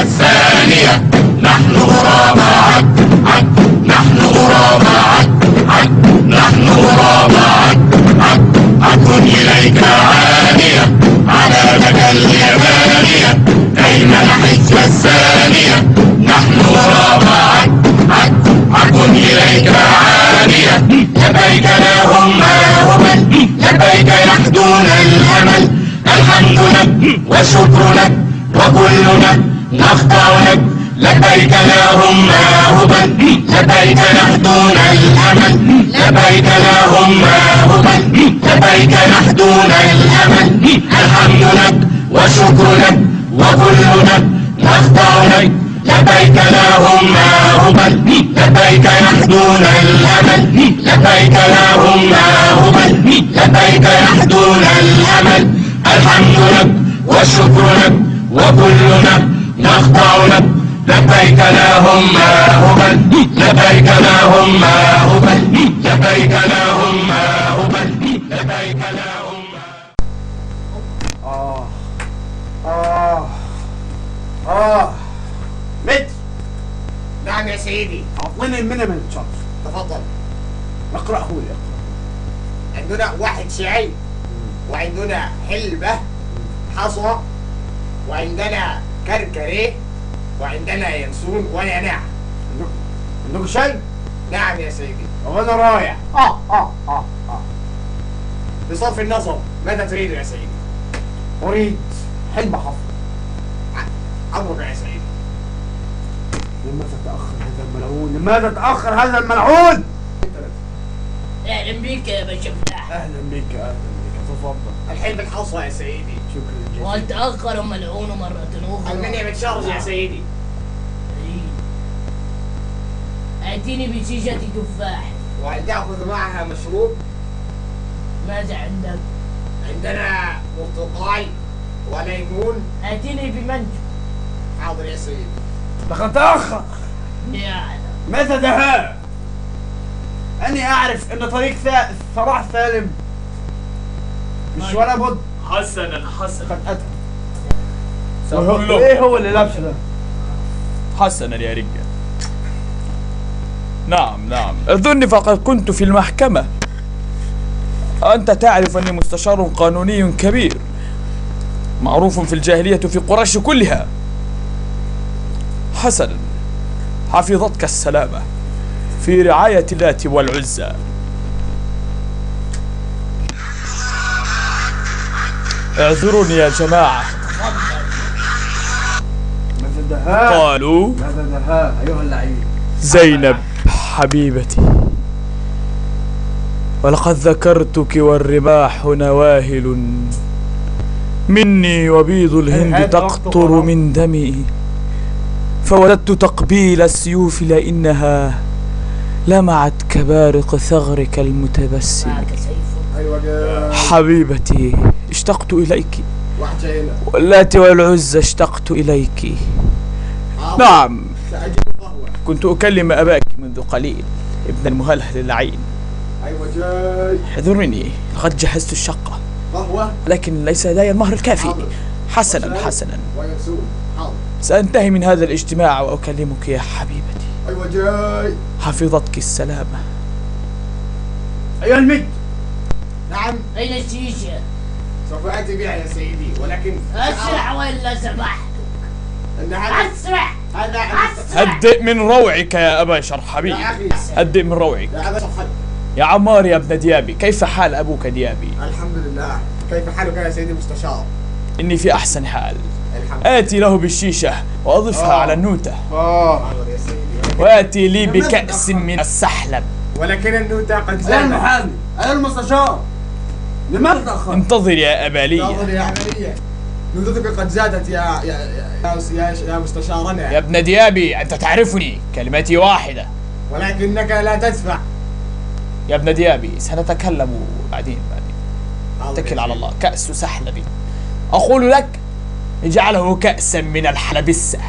الثانية نحن غرباء نحن غرباء نحن غرباء أكن إليك عانية على لك اليمانية كيما نحج الثانية نحن غرباء أكن إليك عانية لبيك اللهم هبل لبيك يحدون الأمل الحمد لك والشكر لك وكلنا نخضع لك لبيك اللهم هبل لبيك يحدون الأمل لبيك اللهم هبل لبيك يحدون الأمل الحمد لك والشكر لك وكلنا نخضع لك لبيك اللهم هبل لبيك يحدون الأمل لبيك اللهم هبل لبيك يحدون الأمل الحمد لك والشكر لك وكلنا نخضع لك لبيك اللهم هبل لبيك اللهم هبل لبيك اللهم هبل لبيك اللهم متر. نعم يا سيدي. أعطيني المينيمال تشارج. تفضل. اقرأه لي عندنا واحد شاي وعندنا حلبة حصى وعندنا كركريه وعندنا ينسون ونعناع. عندكم شاي؟ نعم يا سيدي. وأنا رايح. بصرف النظر ماذا تريد يا سيدي؟ أريد حلبة حصى. أمرك يا سيدي. لماذا تأخر هذا الملعون؟ لماذا تأخر هذا الملعون؟ اهلا بيك يا باشا فلاح. أهلا بك أهلا بك تفضل. الحلب الحصى يا سيدي. شكرا جزيلا. وتأخر ملعون مرة أخرى. المنع متشارج يا سيدي. آتيني بشيشة تفاح. وهل تأخذ معها مشروب؟ ماذا عندك؟ عندنا برتقال وليمون. آتيني بمنجو. حاضر يا سيدي. لقد تأخر. يعلم. متى ذهاب؟ أني أعرف أن طريق ثراح سالم مش ولا بد. حسنا قد أتى. سأقول له. إيه هو اللي لابسه ده؟ حسنا يا رجال. نعم أظن فقد كنت في المحكمة. أنت تعرف أني مستشار قانوني كبير معروف في الجاهلية في قريش كلها. حسنا حفظتك السلامة في رعاية اللات والعزى. اعذروني يا جماعة. ماذا دهاء؟ قالوا ماذا دهاء أيها اللعين؟ زينب حبيبتي، ولقد ذكرتك والرماح نواهل مني وبيض الهند تقطر من دمي، فوددت تقبيل السيوف لأنها لمعت كبارق ثغرك المتبسم. أيوة حبيبتي اشتقت إليك، واحد هنا. واللات والعزى اشتقت إليك. نعم كنت أكلم أباك منذ قليل ابن المهلهل اللعين. أيوة جاي. اعذرني لقد جهزت الشقة قهوة لكن ليس لدي المهر الكافي. حسنا وينسون. حاضر. سأنتهي من هذا الاجتماع وأكلمك يا حبيبتي. أيوة جاي. حفظتك السلامة. أيها المد. نعم. أين الشيشة؟ سوف آتي بها يا سيدي ولكن أسرع ولا سمحت؟ أن هذا أسرع. هدئ من روعك يا أبا شرحبيل، هدئ من روعك. يا أبا شرحبيل. يا عمار يا ابن ديابي، كيف حال أبوك ديابي؟ الحمد لله. كيف حالك يا سيدي المستشار؟ إني في أحسن حال. الحمد آتي له بالشيشة وأضفها على النوتة، حاضر يا سيدي. وآتي لي بكأس من السحلب. ولكن النوتة قد أيها زادت. المحامي أيها المستشار لماذا تأخر؟ انتظر يا أبالية. انتظر يا عملية. نوتتك قد زادت يا مستشارنا. يا ابن ديابي أنت تعرفني، كلمتي واحدة. ولكنك لا تدفع. يا ابن ديابي سنتكلم بعدين. حاضر اتكل يا على سيدي. الله. كأس سحلب أقول لك اجعله كأسا من الحلبسة.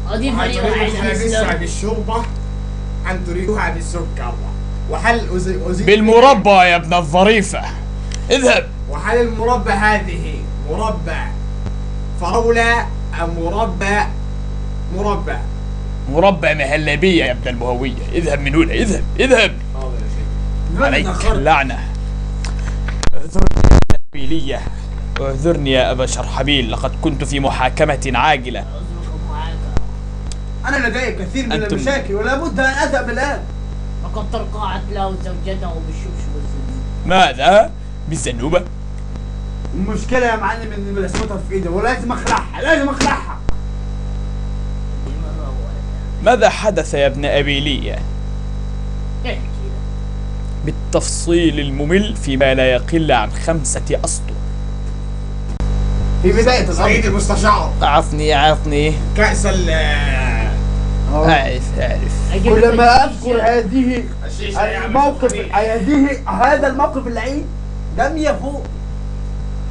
أضيف هل لي تريد واحد الحلبسة مسلم. بالشوربة أم تريدها بالسكر؟ وهل أزيد بالمربى يا ابن الظريفة. اذهب. وهل المربى هذه مربى فراولة مربع مربع مربع مهلبية يا ابن المهوية. اذهب من هنا، اذهب اذهب. حاضر يا سيدي. عليك اللعنة. اعذرني يا ابن أبيلية، اعذرني يا أبا شرحبيل، لقد كنت في محاكمة عاجلة. عذركم معك. انا لدي كثير من أنتم- المشاكل ولا بد ان اذهب الان. فقد ترقعت له زوجته بالشبش والزنوب. ماذا؟ بالذنوبة؟ المشكله يا معلم ان الاسمتها في ايدي ولازم اخلعها، لازم اخلعها. بمرة ولا ماذا حدث يا ابن أبيلية؟ احكي لك. بالتفصيل الممل فيما لا يقل عن 5 أسطر. في بدايه سيدي الامر. المستشار، أعطني كأس أعرف. أجيب لك كلما الشيشة. اذكر هذه الشيشة يا عم الموقف، الخبير. هذا الموقف اللعين دم يفوق.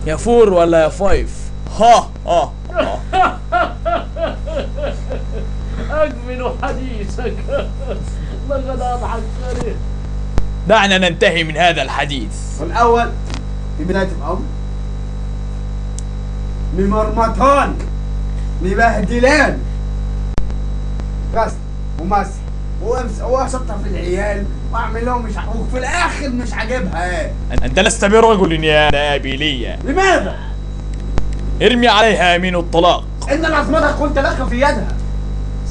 يا فور ولا يا فايف؟ ها ها ها. أكمل حديثك. لقد أضحكتني. دعنا ننتهي من هذا الحديث. والاول في بدايه الامر ممرمطان مبهدلان غسل ومسح واشطها في العيال واعمل لهم مش وفي الاخر مش عاجبها. أنت لست برجل يا أبيلية. لماذا؟ ارمي عليها يمين الطلاق. ان العصمة قلت لك في يدها.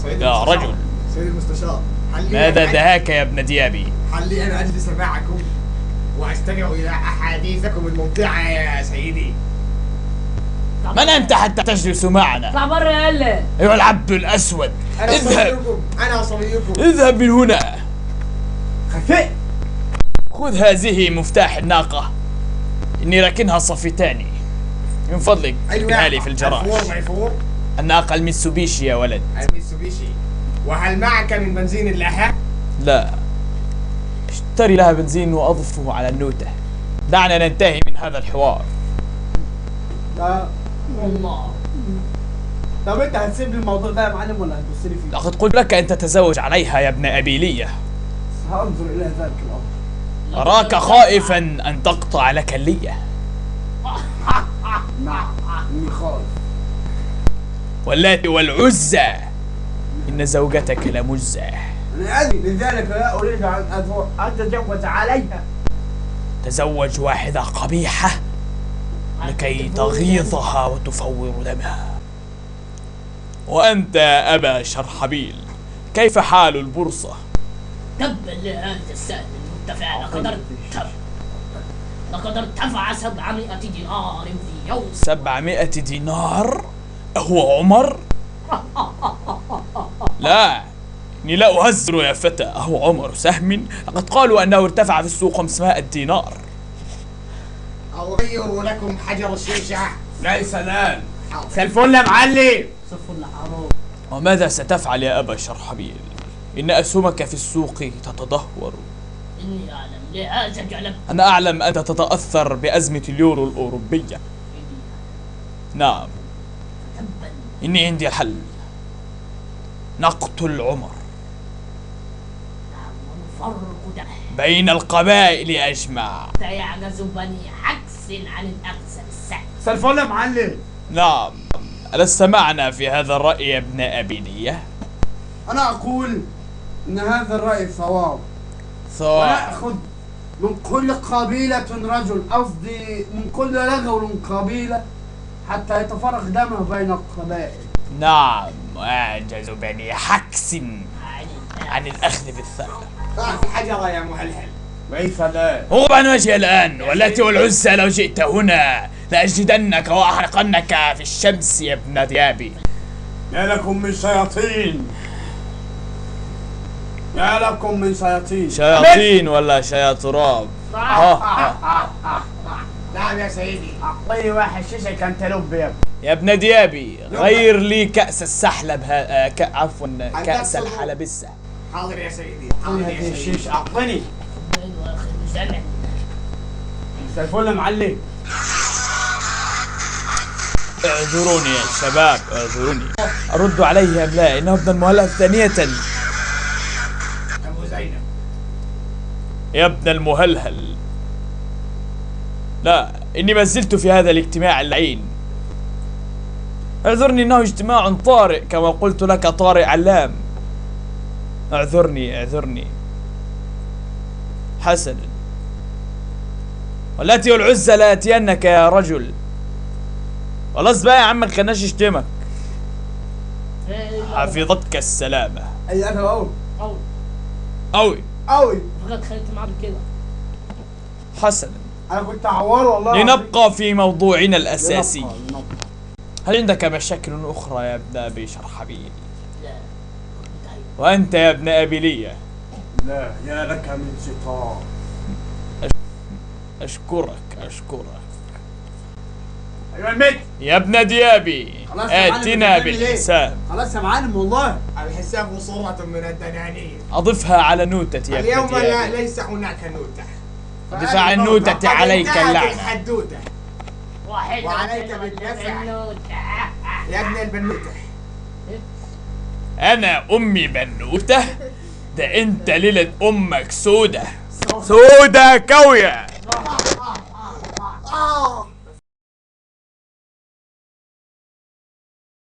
سيدي يا المستشار. رجل. سيدي المستشار، ماذا دهاك يا ابن ديابي؟ هل لي أن أجلس معكم وأستمع إلى أحاديثكم الممتعة يا سيدي؟ من أنت حتى تجلس معنا؟ اطلع برا يلا. أيها العبد الأسود، أنا اذهب صبيكم، أنا صبيكم. اذهب من هنا. خفيء. خذ هذه مفتاح الناقة، إني راكنها صفيتاني، من فضلك اكتبها لي في الجراج. عفور الناقة الميتسوبيشي يا ولد. الميتسوبيشي. وهل معك من بنزين لها؟ لا، اشتري لها بنزين وأضفه على النوتة. دعنا ننتهي من هذا الحوار. والله. طب انت هتسيب لي الموضوع ده يا معلم ولا هتبص لي فيه؟ لقد قلت لك أن تتزوج عليها يا ابن أبيلية. هانظر الى ذلك الامر. أراك خائفا أن تقطع لك اللية. نعم اني خائف. واللات والعزى إن زوجتك لمزة. انا ادري لذلك لا اريد ان اتزوج عليها. تزوج واحدة قبيحة لكي تغيظها وتفور دمها. وأنت يا أبا شرحبيل، كيف حال البورصة؟ تبا لهذا السهم المرتفع. لقد ارتفع 700 دينار في يوم. 700 دينار؟ أهو عمر؟ لا، إني لا أهزر يا فتى. أهو عمر سهم؟ لقد قالوا أنه ارتفع في السوق 500 دينار. أغير لكم حجر الشيشة. ليس الان. سلفون يا معلم. صف الحرام. وماذا ستفعل يا أبا شرحبيل؟ إن أسهمك في السوق تتدهور. إني أعلم لهذا جلبت. أنا أعلم أنت تتأثر بأزمة اليورو الأوروبية. نعم، تبا. إني عندي الحل. نقتل عمر ونفرق دمه. بين القبائل أجمع. يعجز بني حكس عن الأخذ بالسهم. سلفون يا معلم. نعم، ألست معنا في هذا الرأي يا ابن أبيلية؟ انا اقول ان هذا الراي صواب. صواب. ونأخذ من كل قبيلة رجل، قصدي من كل رجل قبيلة حتى يتفرق دمه بين القبائل. نعم، أعجز بني حكس عن الأخذ بالثأر. أعطي حجرة يا مهلهل. ليس الان. هو عن وجهي الآن، والتي والعزى لو جئت هنا لأجدنك وأحرقنك في الشمس يا ابن ديابي. يا لكم من شياطين. يا لكم من شياطين. شياطين ولا شياطراب؟ نعم يا سيدي. اعطيني واحد شيشه كانتالوب يا ابني. يا ابن ديابي، غير لي كأس السحلب عفوا كأس الحلبسة. حاضر يا سيدي. اعطيني هذه الشيشه، اعطيني. وآخر زمن. سلفون يا معلم. اعذروني يا شباب، اعذروني. أرد عليه أم لا؟ إنه ابن المهلهل ثانية. أبو زينب. يا ابن المهلهل، لا، إني ما زلت في هذا الاجتماع اللعين. اعذرني انه اجتماع طارئ كما قلت لك طارئ علام. اعذرني. حسنا. والتي والعزى لاتينك يا رجل. خلاص بقى يا عم، مخلناش اشتمك. حفظتك السلامة. اي انا أوي فقط خليت معاك كده. حسنا، انا كنت اعوره والله. لنبقى في موضوعنا الأساسي. لنبقى. هل عندك مشاكل أخرى يا ابن أبي شرحبيل؟ لا. وأنت يا ابن أبي لية؟ لا، يا لك من شيطان. أشكرك. ايوه المد. يا ابن ديابي، خلاص يا معلم، آتنا بتعمل إيه؟ بالحساب. خلاص يا معلم والله. الحساب صورة من الدنانير. أضفها على نوتتي يا ابن اليوم ديابي. ليس هناك نوتة. أضف على النوتة عليك اللعنة. الحدوتة. واحد وعليك بالدفع. يا ابن البنوتة. أنا أمي بنوتة؟ ده أنت ليلة أمك سودة كوية.